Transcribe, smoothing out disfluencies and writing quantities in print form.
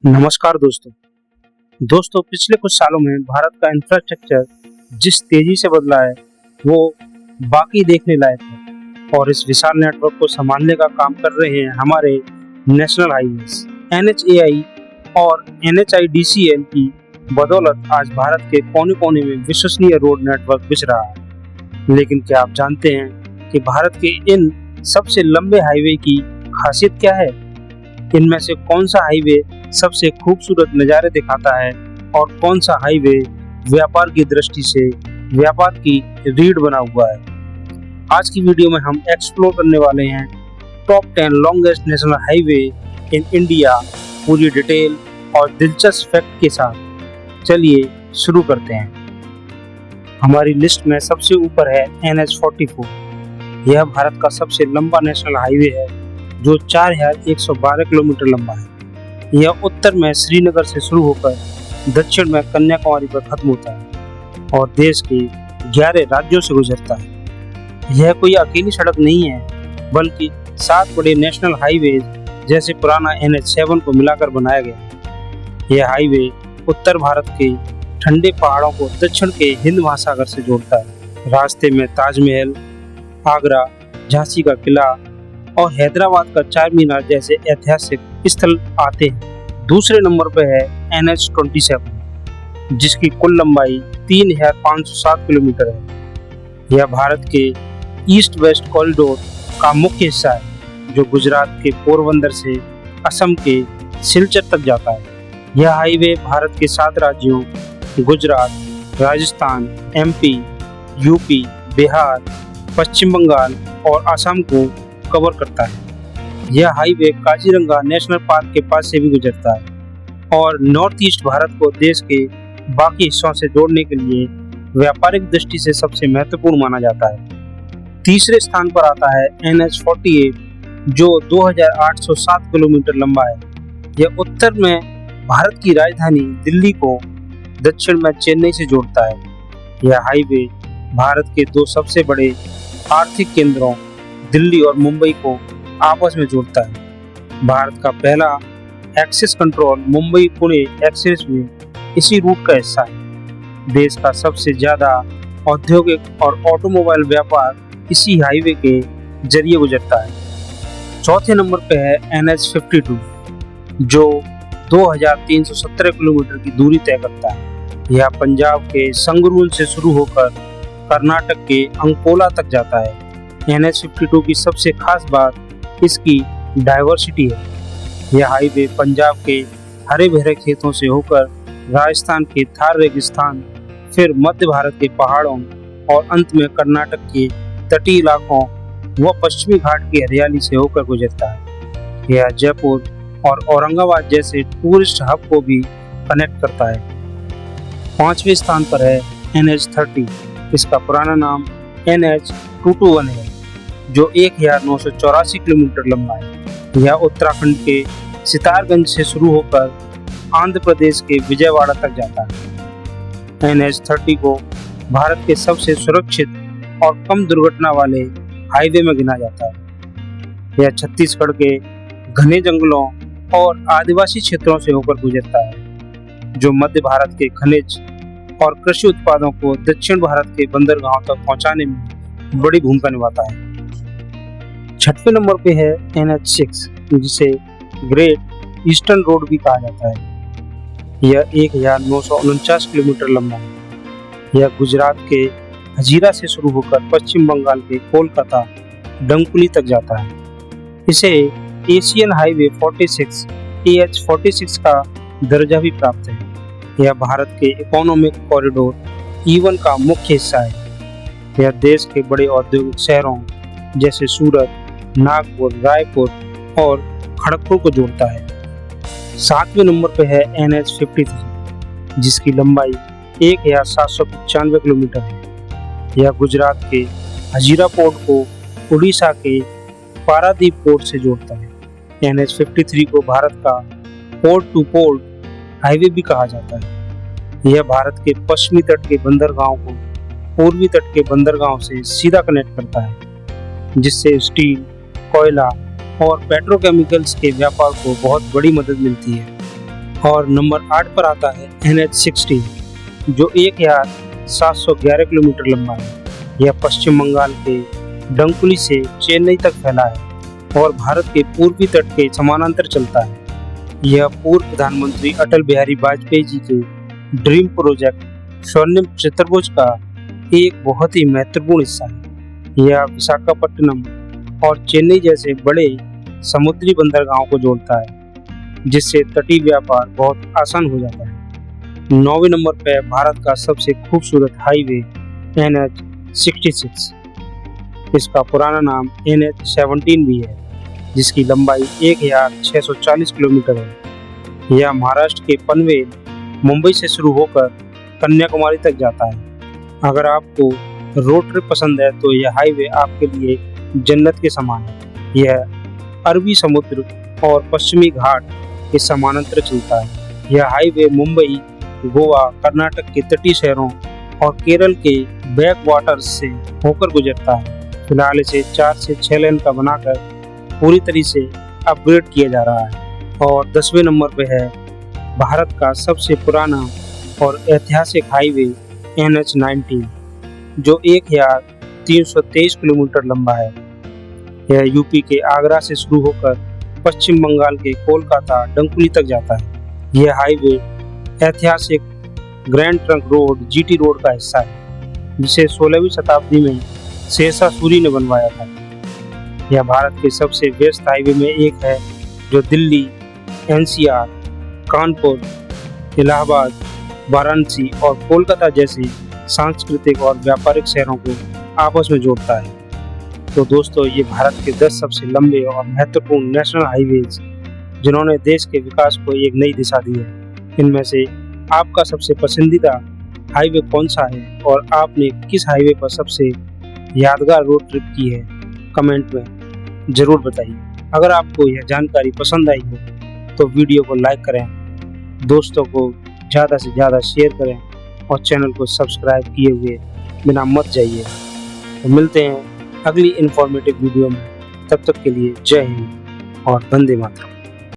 नमस्कार दोस्तों पिछले कुछ सालों में भारत का इंफ्रास्ट्रक्चर जिस तेजी से बदला है वो बाकी देखने लायक है और इस विशाल नेटवर्क को संभालने का काम कर रहे हैं हमारे नेशनल हाईवेज NHAI और NHIDCL की बदौलत आज भारत के कोने कोने में विश्वसनीय रोड नेटवर्क बिछ रहा है। लेकिन क्या आप जानते हैं कि भारत के इन सबसे लंबे हाईवे की खासियत क्या है? इनमें से कौन सा हाईवे सबसे खूबसूरत नज़ारे दिखाता है और कौन सा हाईवे व्यापार की दृष्टि से व्यापार की रीढ़ बना हुआ है? आज की वीडियो में हम एक्सप्लोर करने वाले हैं top 10 longest national highway in India, पूरी डिटेल और दिलचस्प फैक्ट के साथ। चलिए शुरू करते हैं। हमारी लिस्ट में सबसे ऊपर है NH44। यह भारत का सबसे लंबा नेशनल हाईवे है जो 4112 किलोमीटर लंबा है। यह उत्तर में श्रीनगर से शुरू होकर दक्षिण में कन्याकुमारी पर खत्म होता है और देश के 11 राज्यों से गुजरता है। यह कोई अकेली सड़क नहीं है बल्कि 7 बड़े नेशनल हाईवेज जैसे पुराना NH7 को मिलाकर बनाया गया है। यह हाईवे उत्तर भारत के ठंडे पहाड़ों को दक्षिण के हिंद महासागर से जोड़ता है। रास्ते में ताजमहल, आगरा, झांसी का किला और हैदराबाद का चार मीनार जैसे ऐतिहासिक स्थल आते हैं। दूसरे नंबर पर है NH27 जिसकी कुल लंबाई 3507 किलोमीटर है। यह भारत के ईस्ट वेस्ट कॉरिडोर का मुख्य हिस्सा है जो गुजरात के पोरबंदर से असम के सिलचर तक जाता है। यह हाईवे भारत के 7 राज्यों गुजरात, राजस्थान, MP, UP, बिहार, पश्चिम बंगाल और असम को कवर करता है। यह हाईवे काजीरंगा नेशनल पार्क के पास से भी गुजरता है और नॉर्थ ईस्ट भारत को देश के बाकी हिस्सों से जोड़ने के लिए व्यापारिक दृष्टि से सबसे महत्वपूर्ण माना जाता है। तीसरे स्थान पर आता है NH48 जो 2807 किलोमीटर लंबा है। यह उत्तर में भारत की राजधानी दिल्ली को दक्षिण में चेन्नई से जोड़ता है। यह हाईवे भारत के 2 सबसे बड़े आर्थिक केंद्रों दिल्ली और मुंबई को आपस में जोड़ता है। भारत का पहला access control Mumbai Pune access में इसी रूट का हिस्सा है। देश का सबसे ज्यादा औद्योगिक और ऑटोमोबाइल व्यापार इसी हाईवे के जरिए गुजरता है। चौथे नंबर पे है NH52 जो 2317 किलोमीटर की दूरी तय करता है। यह पंजाब के संगरूर से शुरू होकर कर्नाटक के अंकोला तक जाता है। NH52 की सबसे खास बात इसकी डाइवर्सिटी है। यह हाईवे पंजाब के हरे भरे खेतों से होकर राजस्थान के थार रेगिस्तान, फिर मध्य भारत के पहाड़ों और अंत में कर्नाटक के तटीय इलाकों व पश्चिमी घाट की हरियाली से होकर गुजरता है। यह जयपुर और औरंगाबाद जैसे टूरिस्ट हब को भी कनेक्ट करता है। 5वें स्थान पर है NH30। इसका पुराना नाम NH221 है जो 1984 किलोमीटर लंबा है। यह उत्तराखंड के सितारगंज से शुरू होकर आंध्र प्रदेश के विजयवाड़ा तक जाता है। NH30 को भारत के सबसे सुरक्षित और कम दुर्घटना वाले हाईवे में गिना जाता है। यह छत्तीसगढ़ के घने जंगलों और आदिवासी क्षेत्रों से होकर गुजरता है जो मध्य भारत के खनिज और कृषि उत्पादों को दक्षिण भारत के बंदरगाहों तक पहुंचाने में बड़ी भूमिका निभाता है। 6वें नंबर पे है NH6 जिसे ग्रेट ईस्टर्न रोड भी कहा जाता है। यह 1949 किलोमीटर लंबा है। यह गुजरात के हजीरा से शुरू होकर पश्चिम बंगाल के कोलकाता डंकुली तक जाता है। इसे एशियन हाईवे 46 AH46 का दर्जा भी प्राप्त है। यह भारत के इकोनॉमिक कॉरिडोर E1 का मुख्य हिस्सा है। यह देश के बड़े औद्योगिक शहरों जैसे सूरत, नागपुर, रायपुर और खड़गपुर को जोड़ता है। 7वें नंबर पर है NH53 जिसकी लंबाई 1795 किलोमीटर है। यह गुजरात के हजीरा पोर्ट को उड़ीसा के पारादीप पोर्ट से जोड़ता है। NH53 को भारत का पोर्ट टू पोर्ट हाईवे भी कहा जाता है। यह भारत के पश्चिमी तट के बंदरगाहों को पूर्वी तट के बंदरगाहों से सीधा कनेक्ट करता है जिससे स्टील, कोयला और पेट्रोकेमिकल्स के व्यापार को बहुत बड़ी मदद मिलती है। और नंबर 8 पर आता है NH-60 जो 1711 किलोमीटर लंबा है। यह पश्चिम बंगाल के डंकुली से चेन्नई तक फैला है और भारत के पूर्वी तट के समानांतर चलता है। यह पूर्व प्रधानमंत्री अटल बिहारी वाजपेयी जी के ड्रीम प्रोजेक्ट स्वर्णिम चतुर्भुज का एक बहुत ही महत्वपूर्ण हिस्सा है। यह विशाखापट्टनम और चेन्नई जैसे बड़े समुद्री बंदरगाहों को जोड़ता है, जिससे तटीय व्यापार बहुत आसान हो जाता है। 9वें नंबर पर भारत का सबसे खूबसूरत हाईवे NH-66। इसका पुराना नाम NH-17 भी है, जिसकी लंबाई 1640 किलोमीटर है। यह महाराष्ट्र के पनवेल मुंबई से शुरू होकर कन्याकुमारी तक जाता है। अगर आपको रोड ट्रिप पसंद है तो यह हाईवे आपके लिए जन्नत के समान है। यह अरबी समुद्र और पश्चिमी घाट के समानांतर चलता है। यह हाईवे मुंबई, गोवा, कर्नाटक के तटीय शहरों और केरल के बैक वाटर्स से होकर गुजरता है। फिलहाल इसे 4 से 6 लेन का बनाकर पूरी तरह से अपग्रेड किया जा रहा है। और 10वें नंबर पे है भारत का सबसे पुराना और ऐतिहासिक हाईवे NH-19 जो 1323 किलोमीटर लंबा है। यह यूपी के आगरा से शुरू होकर पश्चिम बंगाल के कोलकाता डंकुली तक जाता है। यह हाईवे ऐतिहासिक grand trunk road GT road का हिस्सा है, जिसे 16वीं शताब्दी में शेरशाह सूरी ने बनवाया था। यह भारत के सबसे व्यस्त हाईवे में एक है, जो दिल्ली, NCR, कानपुर, इलाहाबाद, वाराणसी और कोलकाता जैसे सांस्कृतिक और व्यापारिक शहरों को आपस में जोड़ता है। तो दोस्तों, ये भारत के 10 सबसे लंबे और महत्वपूर्ण नेशनल हाईवेज जिन्होंने देश के विकास को एक नई दिशा दी है। इनमें से आपका सबसे पसंदीदा हाईवे कौन सा है और आपने किस हाईवे पर सबसे यादगार रोड ट्रिप की है, कमेंट में ज़रूर बताइए। अगर आपको यह जानकारी पसंद आई हो तो वीडियो को लाइक करें, दोस्तों को ज़्यादा से ज़्यादा शेयर करें और चैनल को सब्सक्राइब किए हुए बिना मत जाइए। तो मिलते हैं अगली इन्फॉर्मेटिव वीडियो में। तब तक के लिए जय हिंद और वंदे मातरम।